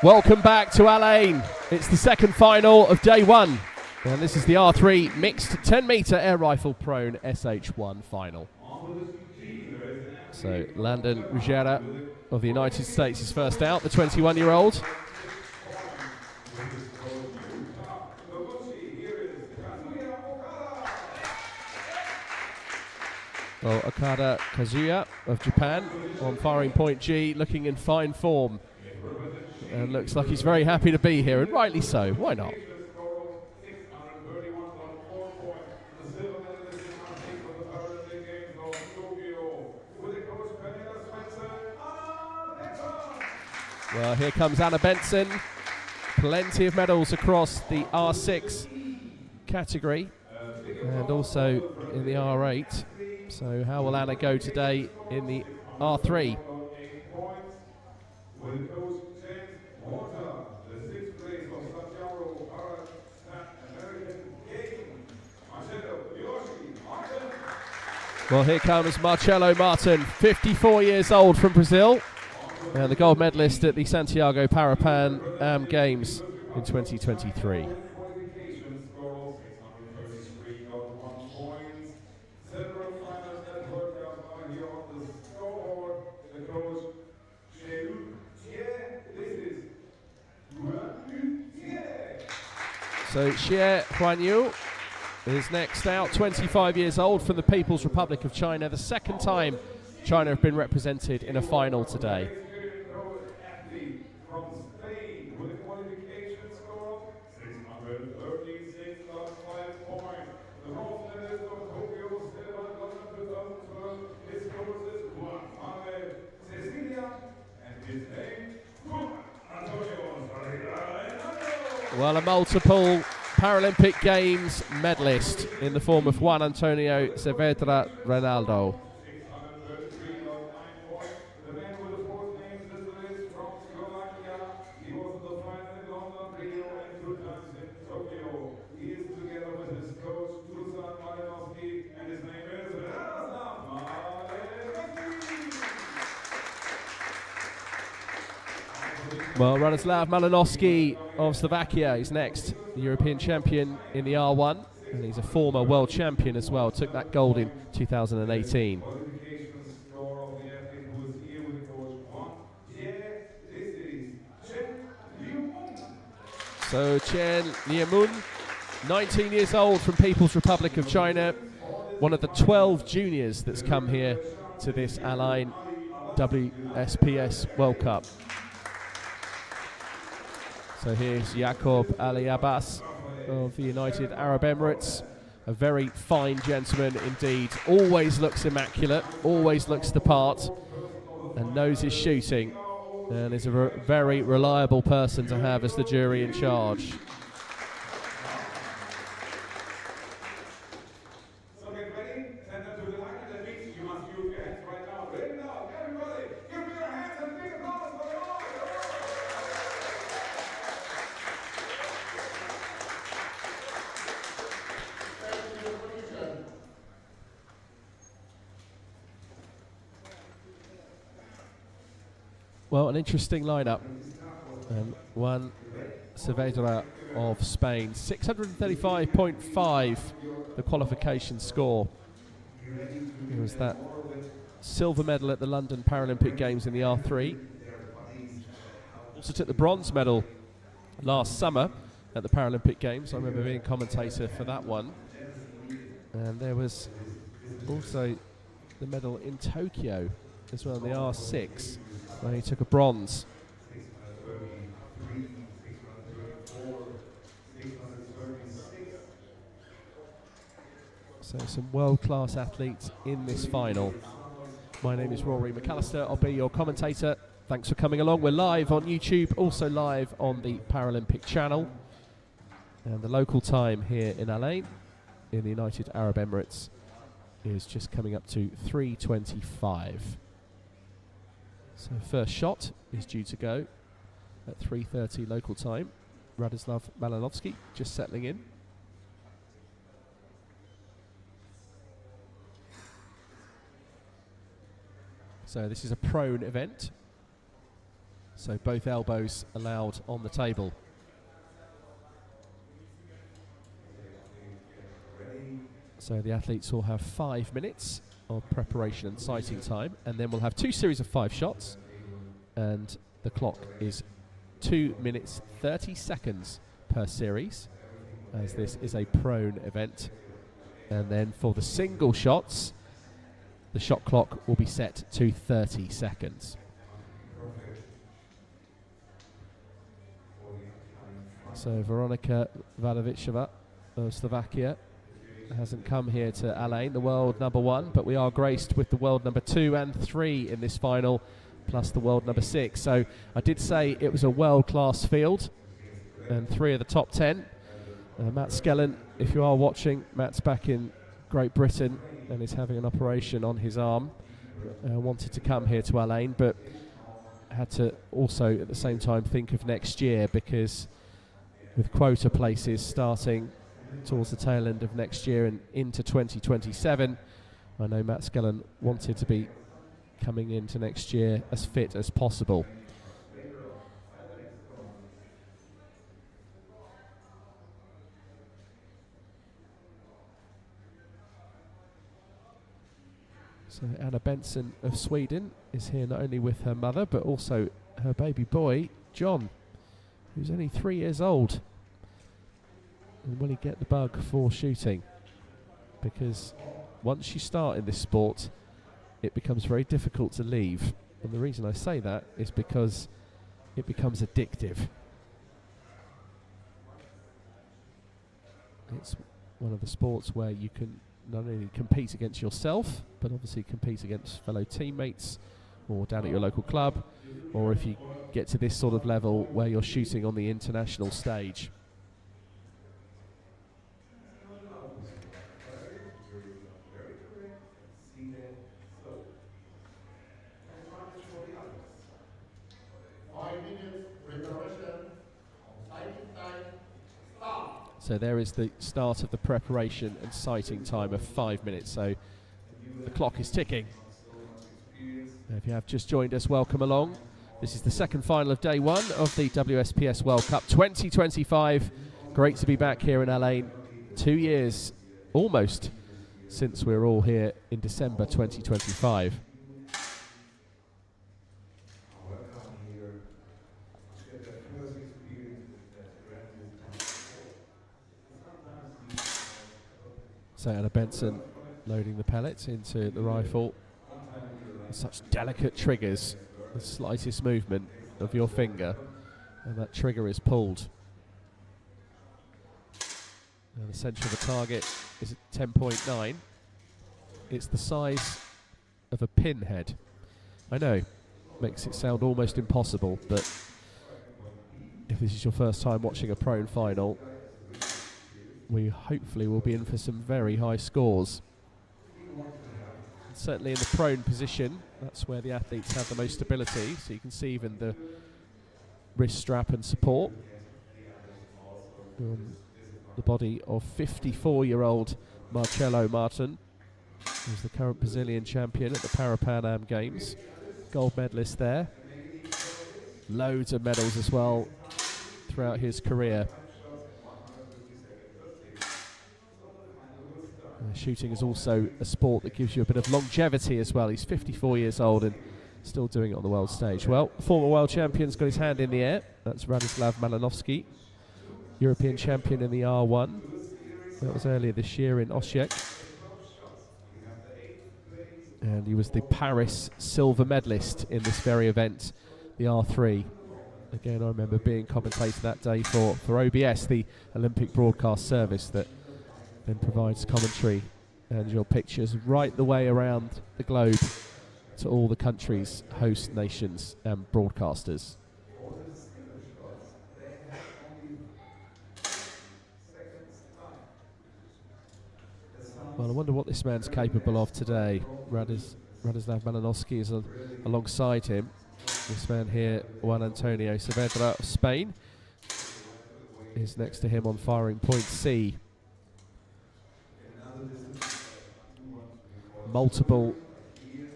Welcome back to Al-Ain. It's the second final of day one. And this is the R3 mixed 10-meter air rifle prone SH1 final. So Landon Ruggiera of the United States is first out, the 21-year-old. Well, Okada Kazuya of Japan on firing point G, looking in fine form. And looks like he's very happy to be here, and rightly so. Why not? Well, here comes Anna Benson. Plenty of medals across the R6 category and also in the R8. So how will Anna go today in the R3? Well, here comes Marcelo Martin, 54 years old, from Brazil, and the gold medalist at the Santiago Parapan Games in 2023. So Xie Huanyu is next out, 25 years old, from the People's Republic of China. The second time China have been represented in a final today. Well, a multiple Paralympic Games medalist in the form of Juan Antonio Saavedra Ronaldo. Well, Radoslav Malinowski of Slovakia is next, the European champion in the R1, and he's a former world champion as well, took that gold in 2018. So Chen Liemun, 19 years old, from People's Republic of China, one of the 12 juniors that's come here to this Al-Ain WSPS World Cup. So here's Jacob Ali Abbas of the United Arab Emirates, a very fine gentleman indeed, always looks immaculate, always looks the part, and knows his shooting, and is a very reliable person to have as the jury in charge. Well, an interesting lineup. Juan Saavedra of Spain, 635.5, the qualification score. It was that silver medal at the London Paralympic Games in the R3. Also took the bronze medal last summer at the Paralympic Games. I remember being a commentator for that one. And there was also the medal in Tokyo as well in the R6, where he took a bronze. So some world-class athletes in this final. My name is Rory McAllister. I'll be your commentator. Thanks for coming along. We're live on YouTube, also live on the Paralympic channel. And the local time here in Al-Ain, in the United Arab Emirates, is just coming up to 3:25. So first shot is due to go at 3:30 local time. Radoslav Malinowski just settling in. So this is a prone event. So both elbows allowed on the table. So the athletes will have 5 minutes of preparation and sighting time, and then we'll have 2 series of 5 shots, and the clock is 2 minutes 30 seconds per series, as this is a prone event. And then for the single shots, the shot clock will be set to 30 seconds. So Veronika Vadovichova of Slovakia hasn't come here to Al-Ain, the world number 1, but we are graced with the world number 2 and 3 in this final, plus the world number 6. So I did say it was a world-class field, and 3 of the top 10. Matt Skellen, if you are watching, Matt's back in Great Britain and is having an operation on his arm. Wanted to come here to Al-Ain, but had to also at the same time think of next year, because with quota places starting towards the tail end of next year and into 2027, I know Matt Skellen wanted to be coming into next year as fit as possible. So Anna Benson of Sweden is here not only with her mother but also her baby boy John, who's only 3 years old. And will he get the bug for shooting? Because once you start in this sport, it becomes very difficult to leave. And the reason I say that is because it becomes addictive. It's one of the sports where you can not only compete against yourself, but obviously compete against fellow teammates or down at your local club, or if you get to this sort of level where you're shooting on the international stage. So there is the start of the preparation and sighting time of 5 minutes. So the clock is ticking. If you have just joined us, welcome along. This is the second final of day 1 of the WSPS World Cup 2025. Great to be back here in Al-Ain. 2 years almost since we were all here in December 2025. So Anna Benson loading the pellets into the rifle. Such delicate triggers, the slightest movement of your finger and that trigger is pulled. And the centre of the target is at 10.9. It's the size of a pinhead. I know, makes it sound almost impossible, but if this is your first time watching a prone final, we hopefully will be in for some very high scores. And certainly in the prone position, that's where the athletes have the most stability, so you can see even the wrist strap and support on the body of 54-year-old Marcelo Martin, who's the current Brazilian champion at the Pan Am Games. Gold medalist there. Loads of medals as well throughout his career. Shooting is also a sport that gives you a bit of longevity as well. He's 54 years old and still doing it on the world stage. Well, former world champion's got his hand in the air. That's Radislav Malinovsky, European champion in the R1. That was earlier this year in Osijek. And he was the Paris silver medalist in this very event, the R3. Again, I remember being commentator that day for OBS, the Olympic Broadcast Service, that then provides commentary and your pictures right the way around the globe to all the countries, host nations and broadcasters. Well, I wonder what this man's capable of today. Radislav Malinovsky is alongside him. This man here, Juan Antonio Saavedra of Spain, is next to him on firing point C. Multiple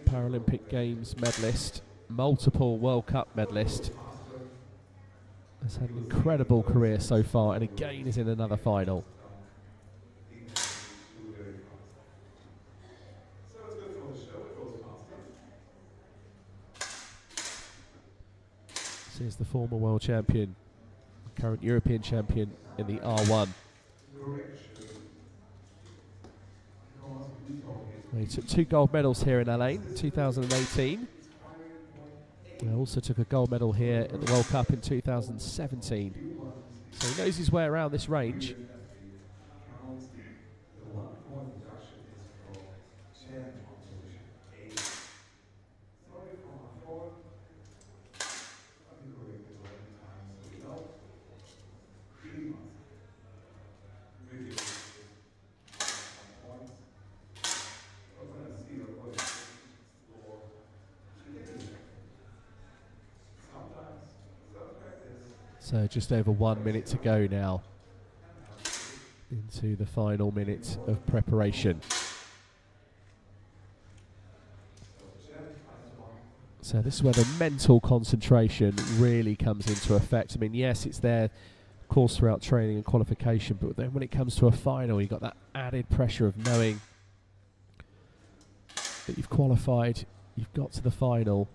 Paralympic Games medalist, multiple World Cup medalist, Has had an incredible career so far, and again is in another final. This is the former world champion, current European champion in the R1. He took 2 gold medals here in Al-Ain in 2018. He also took a gold medal here at the World Cup in 2017. So he knows his way around this range. So just over 1 minute to go now into the final minute of preparation. So this is where the mental concentration really comes into effect. I mean, yes, it's there, of course, throughout training and qualification, but then when it comes to a final, you've got that added pressure of knowing that you've qualified, you've got to the final,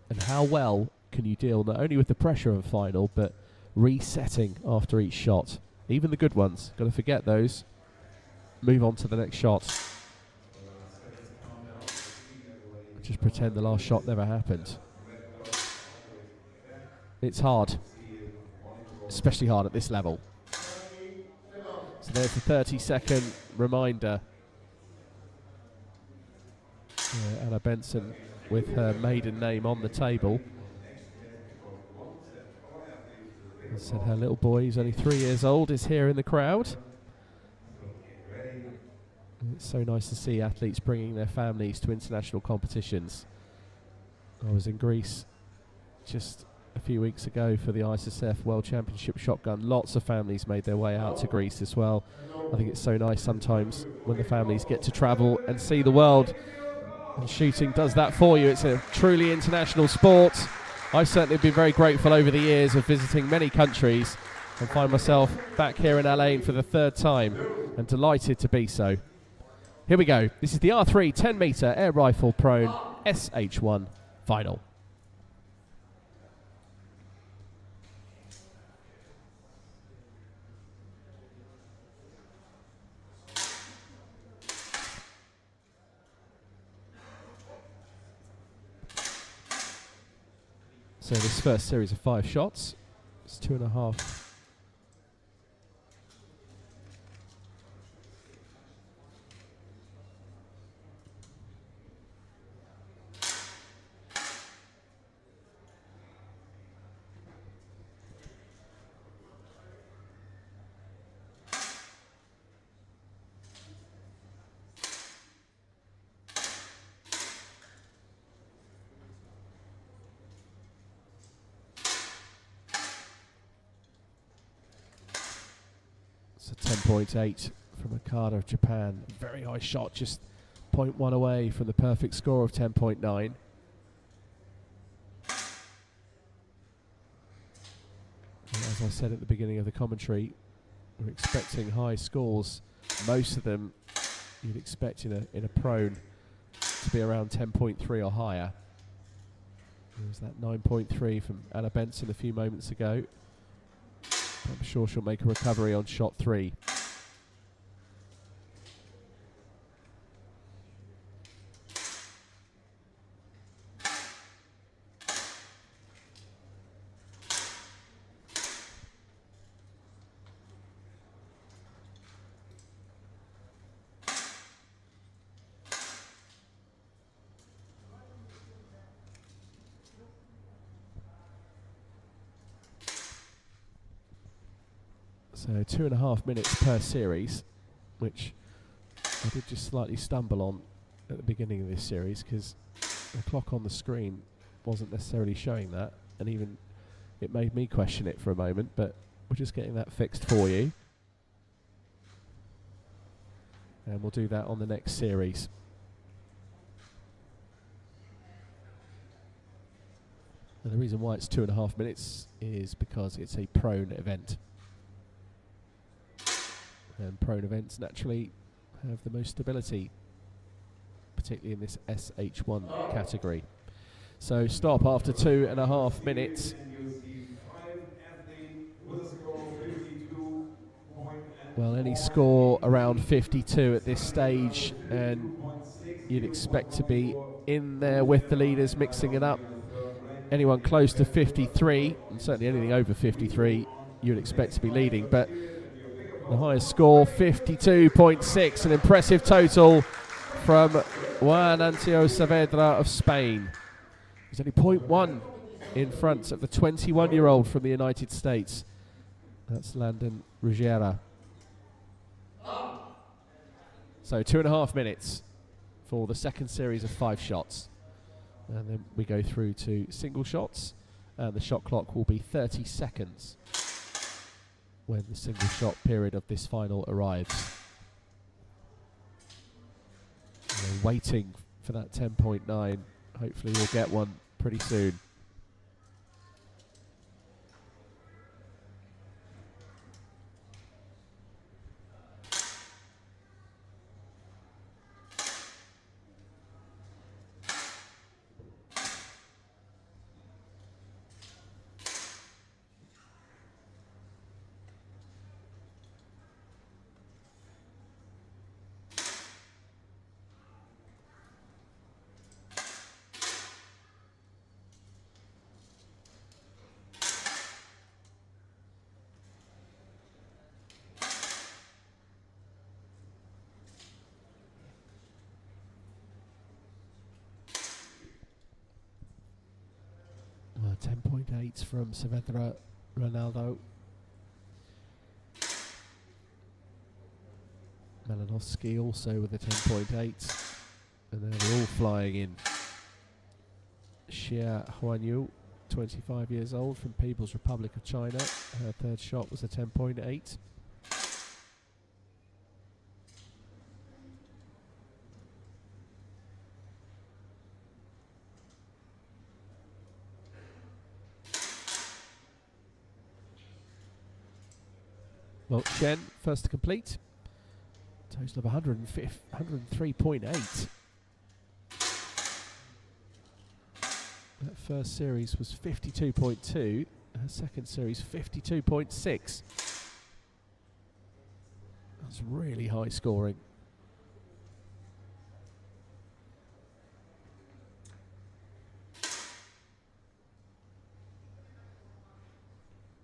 and how well can you deal not only with the pressure of a final, but resetting after each shot. Even the good ones, got to forget those. Move on to the next shot. Just pretend the last shot never happened. It's hard, especially hard at this level. So there's the 30-second reminder. Anna Benson with her maiden name on the table. As I said, her little boy, who's only 3 years old, is here in the crowd. And it's so nice to see athletes bringing their families to international competitions. I was in Greece just a few weeks ago for the ISSF World Championship Shotgun. Lots of families made their way out to Greece as well. I think it's so nice sometimes when the families get to travel and see the world. And shooting does that for you. It's a truly international sport. I've certainly been very grateful over the years of visiting many countries and find myself back here in Al-Ain for the 3rd time and delighted to be so. Here we go. This is the R3 10-metre air rifle prone SH1 final. So this first series of 5 shots, it's 2.5. So 10.8 from Okada of Japan. Very high shot, just 0.1 away from the perfect score of 10.9. As I said at the beginning of the commentary, we're expecting high scores. Most of them you'd expect in a prone to be around 10.3 or higher. There's that 9.3 from Anna Benson a few moments ago. I'm sure she'll make a recovery on shot 3. So 2.5 minutes per series, which I did just slightly stumble on at the beginning of this series because the clock on the screen wasn't necessarily showing that, and even it made me question it for a moment, but we're just getting that fixed for you. And we'll do that on the next series. And the reason why it's 2.5 minutes is because it's a prone event. And prone events naturally have the most stability, particularly in this SH1 category. So stop after 2.5 minutes. Well, any score around 52 at this stage, and you'd expect to be in there with the leaders, mixing it up. Anyone close to 53, and certainly anything over 53, you'd expect to be leading. But the highest score, 52.6, an impressive total from Juan Saavedra of Spain. He's only 0.1 in front of the 21-year-old from the United States. That's Landon Ruggiera. So 2.5 minutes for the second series of 5 shots. And then we go through to single shots. And the shot clock will be 30 seconds when the single shot period of this final arrives. We're waiting for that 10.9. Hopefully we'll get one pretty soon. Well, 10.8 from Saavedra Ronaldo. Malinowski also with a 10.8. And then they're all flying in. Xia Huanyu, 25 years old, from People's Republic of China. Her third shot was a 10.8. Well, Shen, first to complete. Total of 103.8. That first series was 52.2. Her second series, 52.6. That's really high scoring.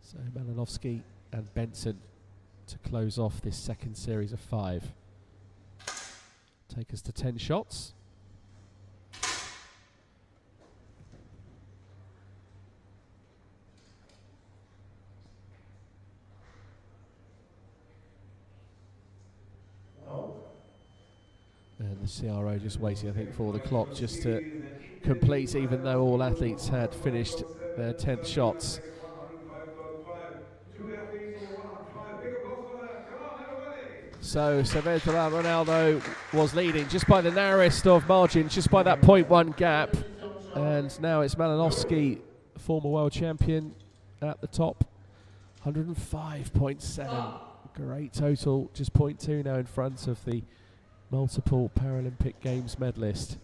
So Malinowski and Benson to close off this second series of 5. Take us to 10 shots. And the CRO just waiting, I think, for the clock just to complete, even though all athletes had finished their 10th shots. So Saavedra Ronaldo was leading just by the narrowest of margins, just by that 0.1 gap. And now it's Malinowski, former world champion, at the top. 105.7. Great total, just 0.2 now in front of the multiple Paralympic Games medalist.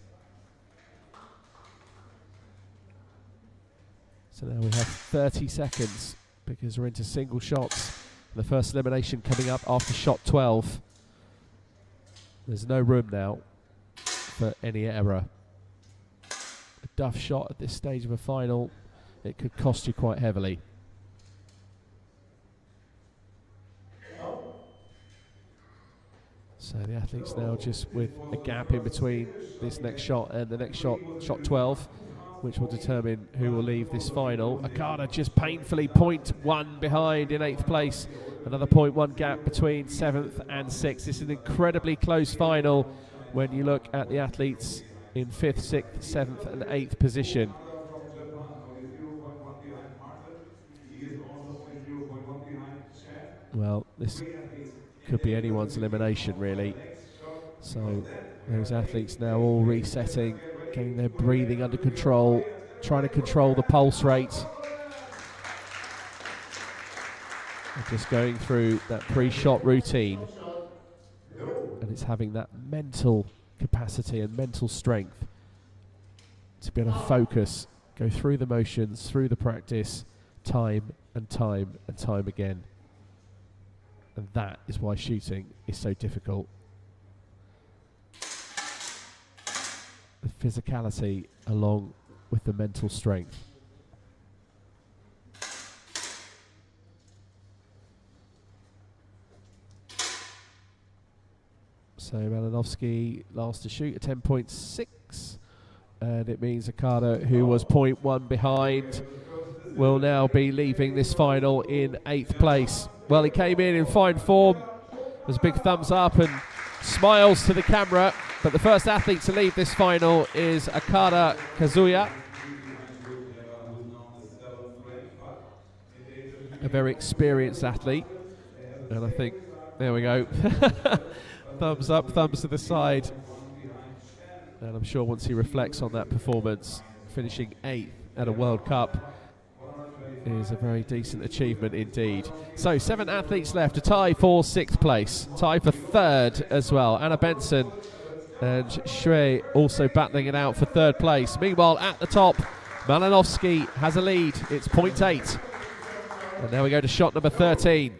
So now we have 30 seconds because we're into single shots. The first elimination coming up after shot 12. There's no room now for any error. A duff shot at this stage of a final, it could cost you quite heavily. So the athletes now just with a gap in between this next shot and the next shot, shot 12, which will determine who will leave this final. Okada just painfully 0.1 behind in 8th place. Another 0.1 gap between 7th and 6th. This is an incredibly close final when you look at the athletes in 5th, 6th, 7th and 8th position. Well, this could be anyone's elimination, really. So those athletes now all resetting, getting their breathing under control trying to control the pulse rate. And just going through that pre-shot routine. And it's having that mental capacity and mental strength to be able to focus, go through the motions, through the practice, time and time and time again. And that is why shooting is so difficult. The physicality along with the mental strength. So Malinovsky last to shoot at 10.6, and it means Okada, who was 0.1 behind, will now be leaving this final in 8th place. Well, he came in fine form. There's a big thumbs up and smiles to the camera. But the first athlete to leave this final is Okada Kazuya. A very experienced athlete. And I think, there we go. Thumbs up, thumbs to the side. And I'm sure once he reflects on that performance, finishing 8th at a World Cup is a very decent achievement indeed. So 7 athletes left, a tie for 6th place, tie for 3rd as well. Anna Benson and Shui also battling it out for 3rd place. Meanwhile, at the top, Malinovsky has a lead. It's 0.8. And now we go to shot number 13.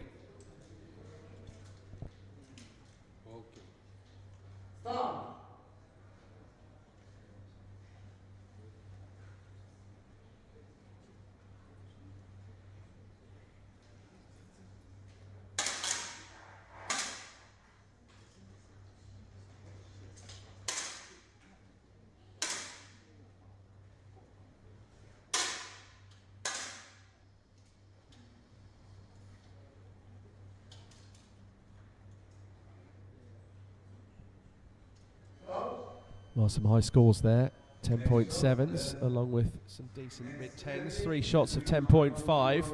Well, some high scores there, 10.7s, along with some decent mid-10s, 3 shots of 10.5.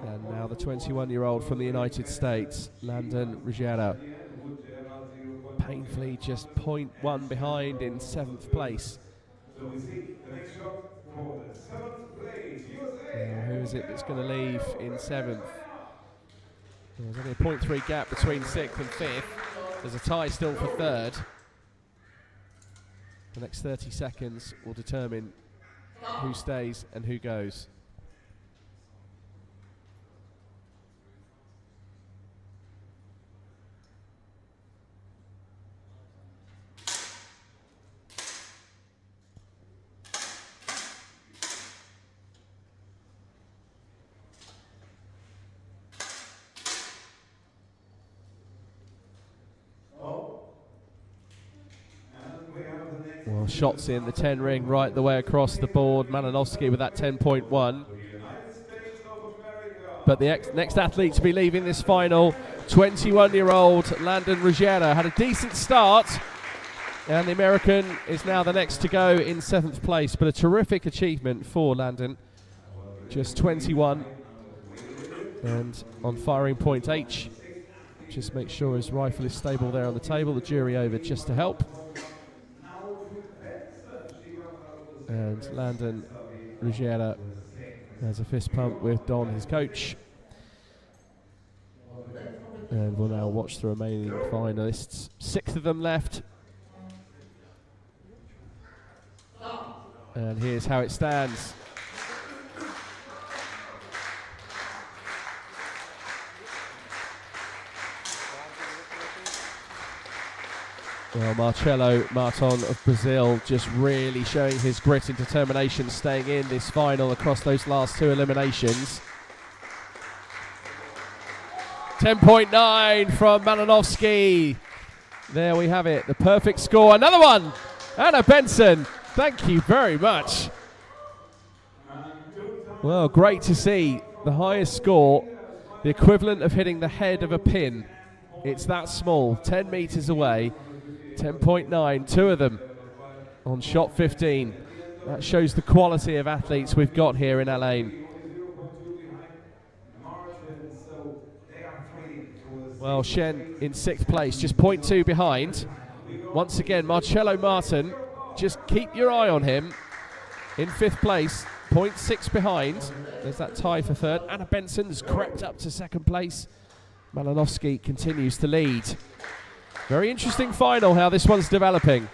And now the 21-year-old from the United States, Landon Ruggiero, painfully just 0.1 behind in 7th place. Now, who is it that's going to leave in 7th? There's only a 0.3 gap between 6th and 5th. There's a tie still for 3rd. The next 30 seconds will determine who stays and who goes. Well, shots in the 10 ring right the way across the board. Malinovsky with that 10.1. But the next athlete to be leaving this final, 21-year-old Landon Ruggiero, had a decent start. And the American is now the next to go in 7th place. But a terrific achievement for Landon. Just 21. And on firing point H. Just make sure his rifle is stable there on the table. The jury over just to help. And Landon Ruggiero has a fist pump with Don, his coach. And we'll now watch the remaining finalists. 6 of them left. And here's how it stands. Well, Marcelo Marton of Brazil just really showing his grit and determination, staying in this final across those last 2 eliminations. 10.9 from Malinovsky. There we have it, the perfect score. Another one, Anna Benson. Thank you very much. Well, great to see the highest score, the equivalent of hitting the head of a pin. It's that small, 10 meters away. 10.9, 2 of them on shot 15. That shows the quality of athletes we've got here in Al-Ain. Well, Shen in 6th place, just 0.2 behind. Once again, Marcelo Martin just keep your eye on him. In 5th place, 0.6 behind. There's that tie for 3rd. Anna Benson's crept up to 2nd place. Malinovsky continues to lead. Very interesting final, how this one's developing.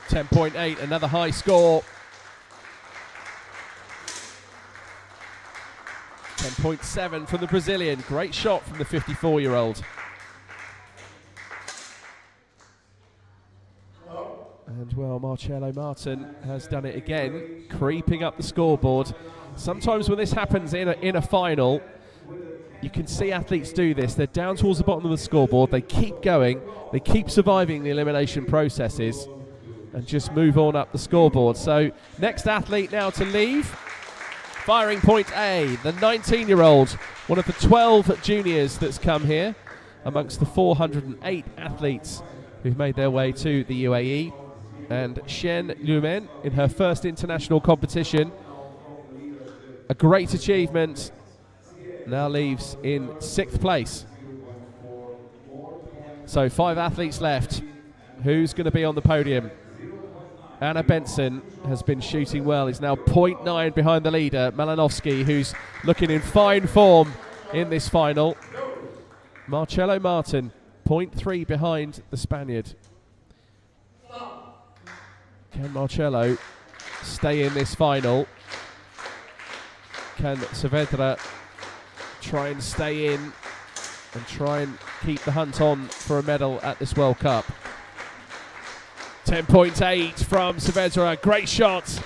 .8, another high score. 10.7 from the Brazilian. Great shot from the 54-year-old. And well, Marcello Martin has done it again, creeping up the scoreboard. Sometimes when this happens in a final, you can see athletes do this. They're down towards the bottom of the scoreboard. They keep going. They keep surviving the elimination processes and just move on up the scoreboard. So next athlete now to leave. Firing point A, the 19-year-old, one of the 12 juniors that's come here amongst the 408 athletes who've made their way to the UAE. And Shen Lumen in her first international competition. A great achievement. Now leaves in 6th place. So 5 athletes left. Who's going to be on the podium? Anna Benson has been shooting well. Is now 0.9 behind the leader, Malinovsky, who's looking in fine form in this final. Marcello Martin, 0.3 behind the Spaniard. Can Marcello stay in this final? Can Saavedra try and stay in and try and keep the hunt on for a medal at this World Cup? 10.8 from Saavedra, great shot.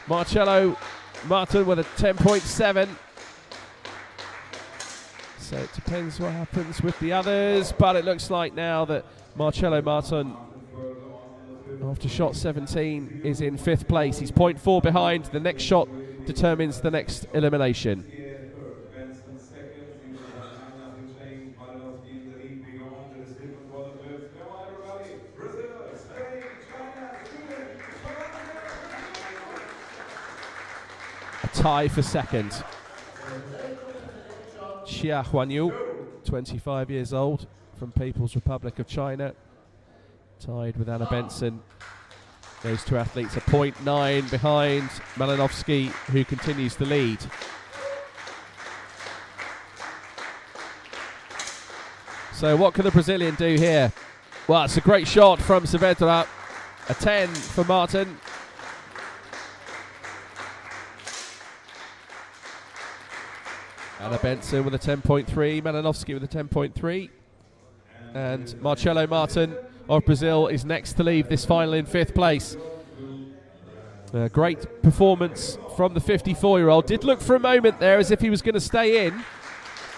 Marcello Martin with a 10.7. So it depends what happens with the others, but it looks like now that Marcello Martin, after shot 17, is in 5th place. He's 0.4 behind. The next shot determines the next elimination. Tie for 2nd. Xia Huanyu, 25 years old, from People's Republic of China, tied with Anna Benson. Those 2 athletes are 0.9 behind Malinovsky, who continues to lead. So what can the Brazilian do here? Well, it's a great shot from Saavedra. A 10 for Martin. Anna Benson with a 10.3, Malinovsky with a 10.3. And Marcello Martin of Brazil is next to leave this final in 5th place. Great performance from the 54-year-old. Did look for a moment there as if he was going to stay in,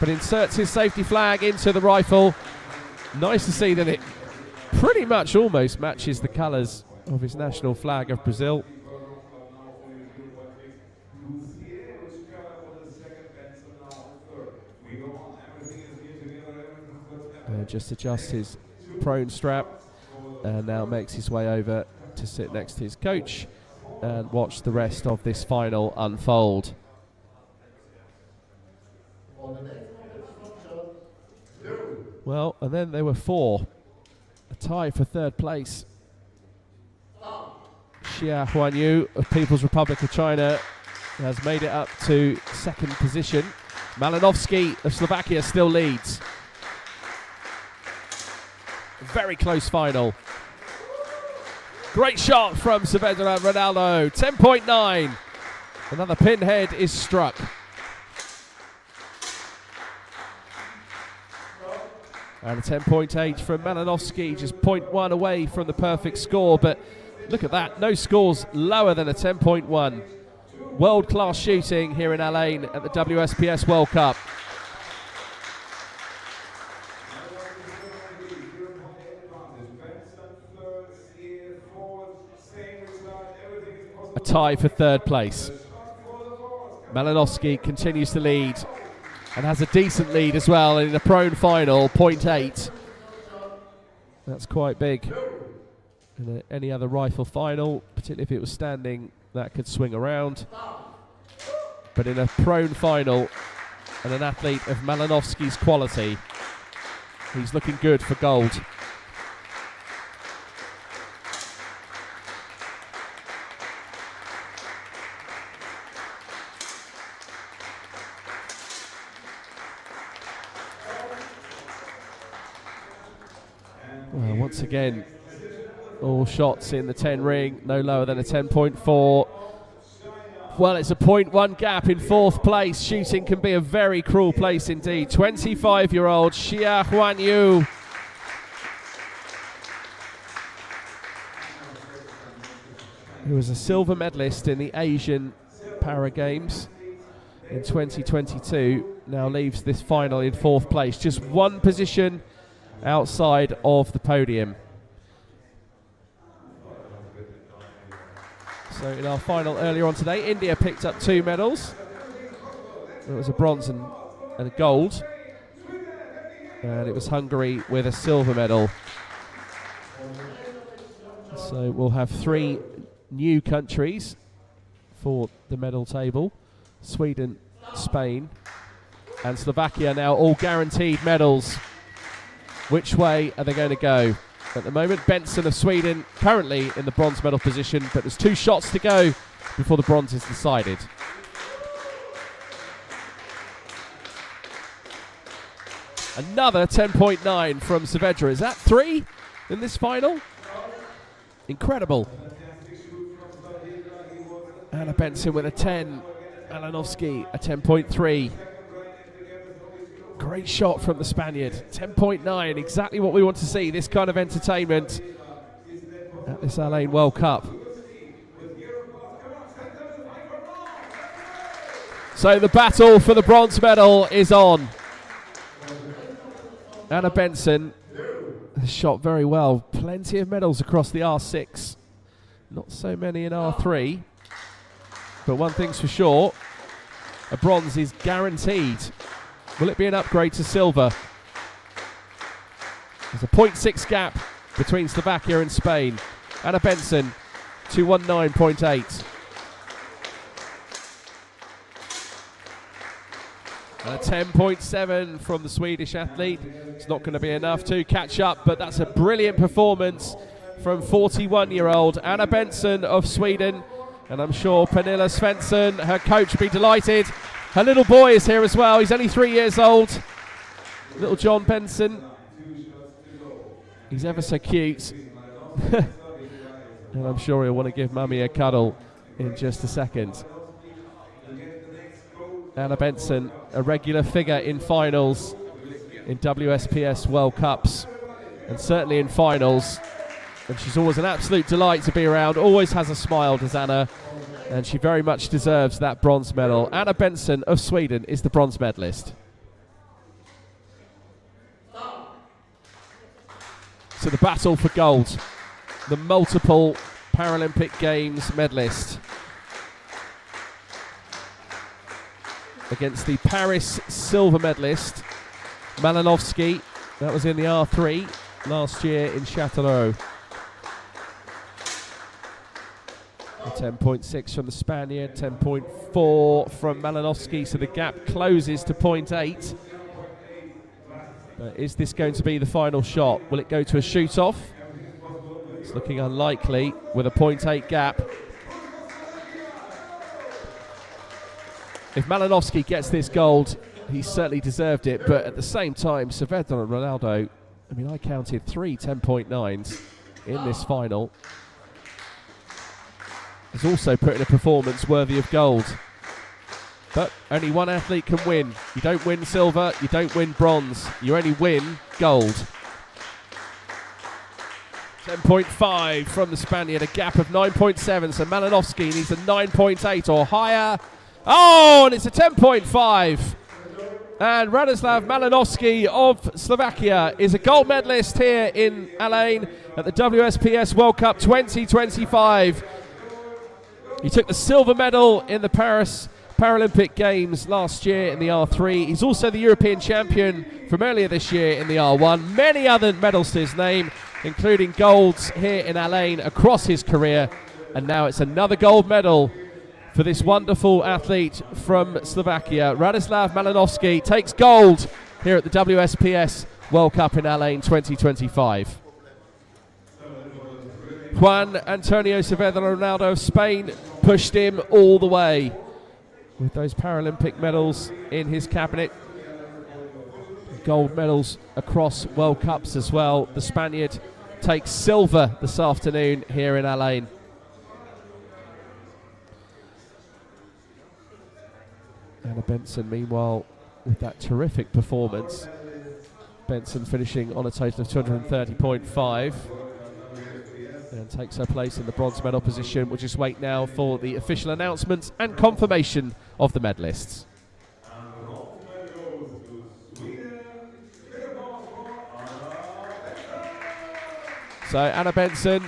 but inserts his safety flag into the rifle. Nice to see that it pretty much almost matches the colours of his national flag of Brazil. Just adjusts his prone strap and now makes his way over to sit next to his coach and watch the rest of this final unfold. Well, and then there were 4. A tie for 3rd place. Xia Huanyu of People's Republic of China has made it up to 2nd position. Malinovsky of Slovakia still leads. Very close final. Great shot from Saavedra Ronaldo. 10.9. Another pinhead is struck. And a 10.8 from Malinovsky, just 0.1 away from the perfect score. But look at that, no scores lower than a 10.1. World-class shooting here in Al-Ain at the WSPS World Cup. A tie for 3rd place. Malinovsky continues to lead and has a decent lead as well in a prone final, 0.8. That's quite big. In any other rifle final, particularly if it was standing, that could swing around. but in a prone final and an athlete of Malinovsky's quality, he's looking good for gold. Well, once again, all shots in the 10 ring, no lower than a 10.4. Well, it's a 0.1 gap in fourth place. Shooting can be a very cruel place indeed. 25-year-old Xia Huanyu. Who was a silver medalist in the Asian Para Games in 2022, now leaves this final in fourth place. Just one position outside of the podium. So in our final earlier on today, India picked up 2 medals. It was a bronze and a gold. And it was Hungary with a silver medal. So we'll have 3 new countries for the medal table. Sweden, Spain, and Slovakia now all guaranteed medals. Which way are they going to go? At the moment, Benson of Sweden currently in the bronze medal position, but there's 2 shots to go before the bronze is decided. Another 10.9 from Saavedra. Is that 3 in this final? Incredible. Anna Benson with a 10. Malinovsky a 10.3. Great shot from the Spaniard. 10.9, exactly what we want to see. This kind of entertainment at this Al-Ain World Cup. So the battle for the bronze medal is on. Anna Benson has shot very well. Plenty of medals across the R6. Not so many in R3. But one thing's for sure, a bronze is guaranteed. Will it be an upgrade to silver? There's a 0.6 gap between Slovakia and Spain. Anna Benson, 219.8. And a 10.7 from the Swedish athlete. It's not going to be enough to catch up, but that's a brilliant performance from 41-year-old Anna Benson of Sweden. And I'm sure Pernilla Svensson, her coach, will be delighted. Her little boy is here as well. He's only 3 years old. Little John Benson. He's ever so cute. And I'm sure he'll want to give Mummy a cuddle in just a second. Anna Benson, a regular figure in finals in WSPS World Cups. And certainly in finals. And she's always an absolute delight to be around. Always has a smile, does Anna. And she very much deserves that bronze medal. Anna Benson of Sweden is the bronze medalist. So the battle for gold. The multiple Paralympic Games medalist against the Paris silver medalist, Malinovsky. That was in the R3 last year in Châtellerault. 10.6 from the Spaniard, 10.4 from Malinovsky, so the gap closes to 0.8. But is this going to be the final shot? Will it go to a shoot-off? It's looking unlikely with a 0.8 gap. If Malinovsky gets this gold, he certainly deserved it, but at the same time, Saavedra and Ronaldo, I mean, I counted 3 10.9s in this final. Has also put in a performance worthy of gold. But only one athlete can win. You don't win silver, you don't win bronze. You only win gold. 10.5 from the Spaniard, a gap of 9.7. So Malinovsky needs a 9.8 or higher. Oh, and it's a 10.5. And Radoslav Malinovsky of Slovakia is a gold medalist here in Al-Ain at the WSPS World Cup 2025. He took the silver medal in the Paris Paralympic Games last year in the R3. He's also the European champion from earlier this year in the R1. Many other medals to his name, including golds here in Al-Ain across his career. And now it's another gold medal for this wonderful athlete from Slovakia. Radoslav Malinovský takes gold here at the WSPS World Cup in Al-Ain 2025. Juan Antonio Saavedra Ronaldo of Spain pushed him all the way with those Paralympic medals in his cabinet. Gold medals across World Cups as well. The Spaniard takes silver this afternoon here in Al-Ain. Anna Benson, meanwhile, with that terrific performance. Benson finishing on a total of 230.5 and takes her place in the bronze medal position. We'll just wait now for the official announcements and confirmation of the medalists. So Anna Benson,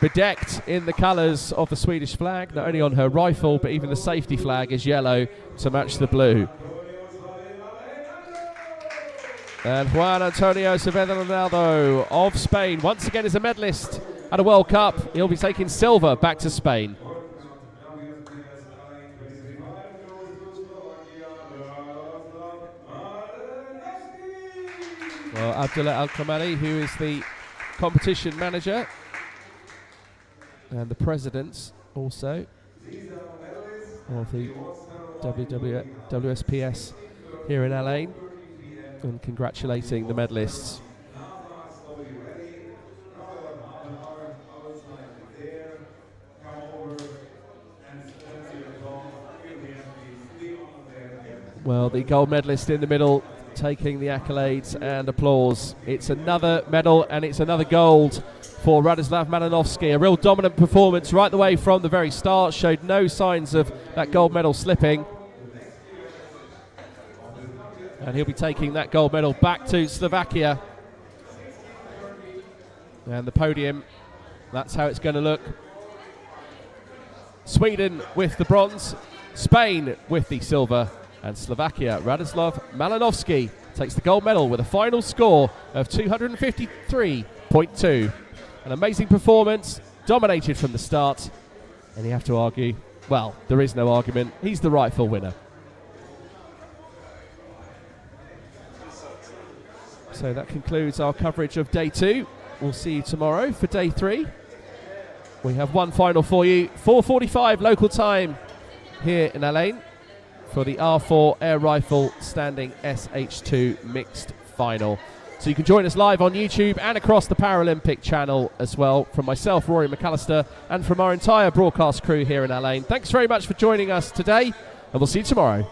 bedecked in the colours of the Swedish flag, not only on her rifle but even the safety flag is yellow to match the blue. And Juan Antonio Saavedra Ronaldo of Spain once again is a medalist at a World Cup. He'll be taking silver back to Spain. Well, Abdullah Al-Kamali, who is the competition manager and the president also of the WSPS here in Al-Ain, and congratulating the medalists. Well, the gold medalist in the middle taking the accolades and applause. It's another medal and it's another gold for Radoslav Malinovský. A real dominant performance right the way from the very start. Showed no signs of that gold medal slipping. And he'll be taking that gold medal back to Slovakia. And the podium, that's how it's going to look. Sweden with the bronze, Spain with the silver, and Slovakia, Radoslav Malinovský takes the gold medal with a final score of 253.2. An amazing performance, dominated from the start, and you have to argue, well, there is no argument, he's the rightful winner. So that concludes our coverage of day 2. We'll see you tomorrow for day 3. We have one final for you, 4:45 local time here in Al-Ain for the R4 Air Rifle Standing SH2 Mixed Final. So you can join us live on YouTube and across the Paralympic channel as well, from myself, Rory McAllister, and from our entire broadcast crew here in Al-Ain. Thanks very much for joining us today, and we'll see you tomorrow.